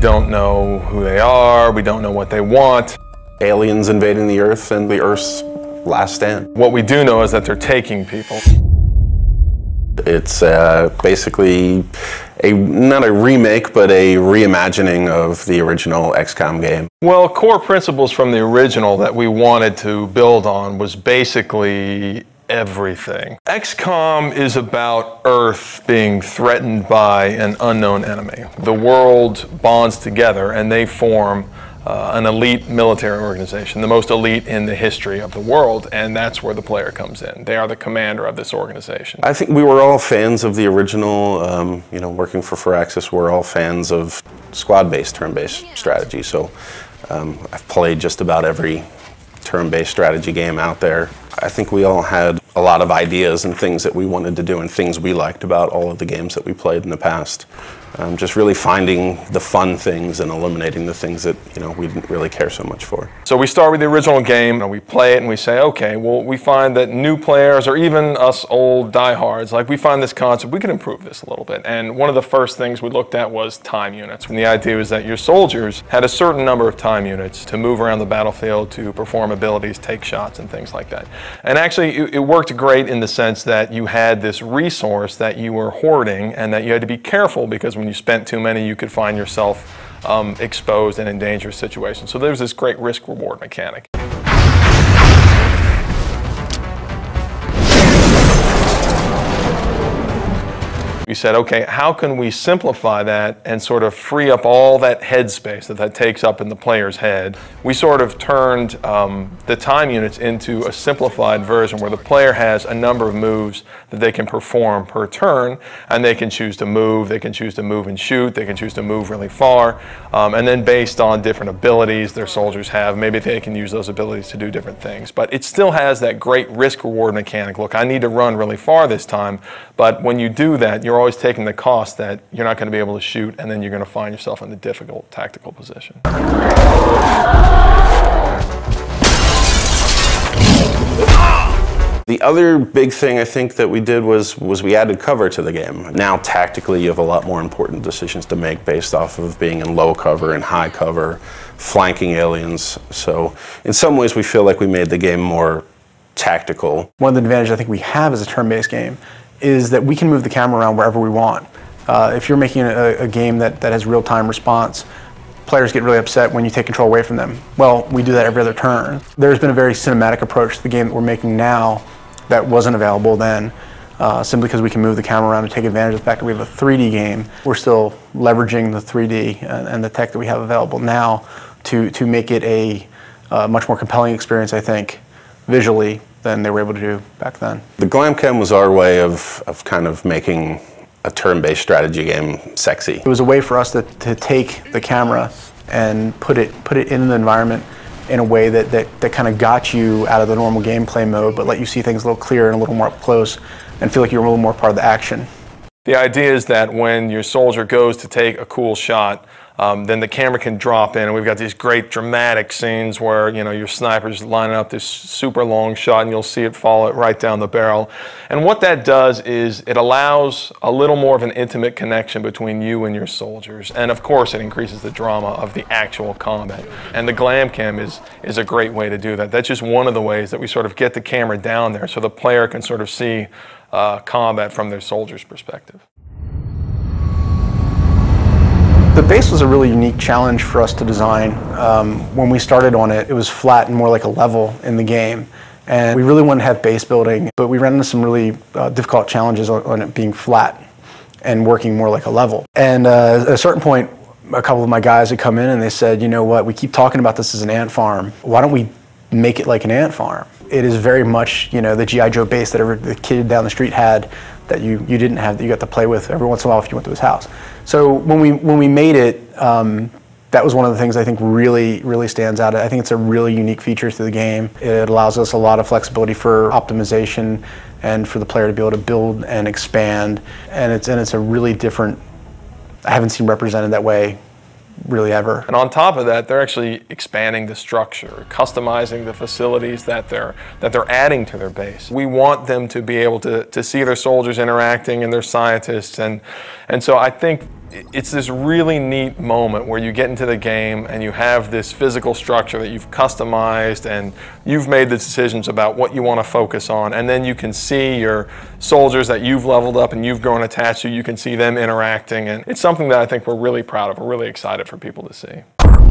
don't know who they are, we don't know what they want. Aliens invading the Earth and the Earth's last stand. What we do know is that they're taking people. It's basically not a remake, but a reimagining of the original XCOM game. Well, core principles from the original that we wanted to build on was basically everything. XCOM is about Earth being threatened by an unknown enemy. The world bonds together and they form an elite military organization, the most elite in the history of the world, and that's where the player comes in. They are the commander of this organization. I think we were all fans of the original, you know, working for Firaxis, we're all fans of squad-based, turn-based strategy, so I've played just about every turn-based strategy game out there. I think we all had a lot of ideas and things that we wanted to do and things we liked about all of the games that we played in the past. Just really finding the fun things and eliminating the things that, you know, we didn't really care so much for. So we start with the original game and we play it and we say, okay, well, we find that new players or even us old diehards, like we find this concept, we can improve this a little bit. And one of the first things we looked at was time units. And the idea was that your soldiers had a certain number of time units to move around the battlefield, to perform abilities, take shots and things like that. And actually it worked great in the sense that you had this resource that you were hoarding and that you had to be careful because when you spent too many, you could find yourself exposed and in dangerous situations. So there's this great risk-reward mechanic. We said, okay, how can we simplify that and sort of free up all that headspace that takes up in the player's head? We sort of turned the time units into a simplified version where the player has a number of moves that they can perform per turn, and they can choose to move, they can choose to move and shoot, they can choose to move really far, and then based on different abilities their soldiers have, maybe they can use those abilities to do different things. But it still has that great risk-reward mechanic. Look, I need to run really far this time, but when you do that, you're always taking the cost that you're not going to be able to shoot, and then you're going to find yourself in a difficult tactical position. The other big thing I think that we did was we added cover to the game. Now tactically you have a lot more important decisions to make based off of being in low cover and high cover, flanking aliens. So in some ways we feel like we made the game more tactical. One of the advantages I think we have as a turn-based game is that we can move the camera around wherever we want. If you're making a game that has real-time response, players get really upset when you take control away from them. Well, we do that every other turn. There's been a very cinematic approach to the game that we're making now that wasn't available then, simply because we can move the camera around and take advantage of the fact that we have a 3D game. We're still leveraging the 3D and the tech that we have available now to make it a much more compelling experience, I think, visually, than they were able to do back then. The glam cam was our way of kind of making a turn-based strategy game sexy. It was a way for us to take the camera and put it in the environment in a way that kind of got you out of the normal gameplay mode, but let you see things a little clearer and a little more up close and feel like you're a little more part of the action. The idea is that when your soldier goes to take a cool shot, then the camera can drop in, and we've got these great dramatic scenes where, you know, your sniper's lining up this super long shot and you'll see it fall right down the barrel. And what that does is it allows a little more of an intimate connection between you and your soldiers. And of course it increases the drama of the actual combat. And the glam cam is a great way to do that. That's just one of the ways that we sort of get the camera down there so the player can sort of see combat from their soldier's perspective. The base was a really unique challenge for us to design. When we started on it, it was flat and more like a level in the game. And we really wanted to have base building, but we ran into some really difficult challenges on it being flat and working more like a level. And at a certain point, a couple of my guys had come in and they said, you know what, we keep talking about this as an ant farm. Why don't we make it like an ant farm? It is very much, you know, the G.I. Joe base that the kid down the street had that you didn't have, that you got to play with every once in a while if you went to his house. So when we made it, that was one of the things I think really stands out. I think it's a really unique feature to the game. It allows us a lot of flexibility for optimization and for the player to be able to build and expand. And it's a really different, I haven't seen represented that way really ever. And on top of that, they're actually expanding the structure, customizing the facilities that they're adding to their base. We want them to be able to see their soldiers interacting and their scientists, and so I think it's this really neat moment where you get into the game and you have this physical structure that you've customized and you've made the decisions about what you want to focus on, and then you can see your soldiers that you've leveled up and you've grown attached to, you can see them interacting, and it's something that I think we're really proud of. We're really excited for people to see.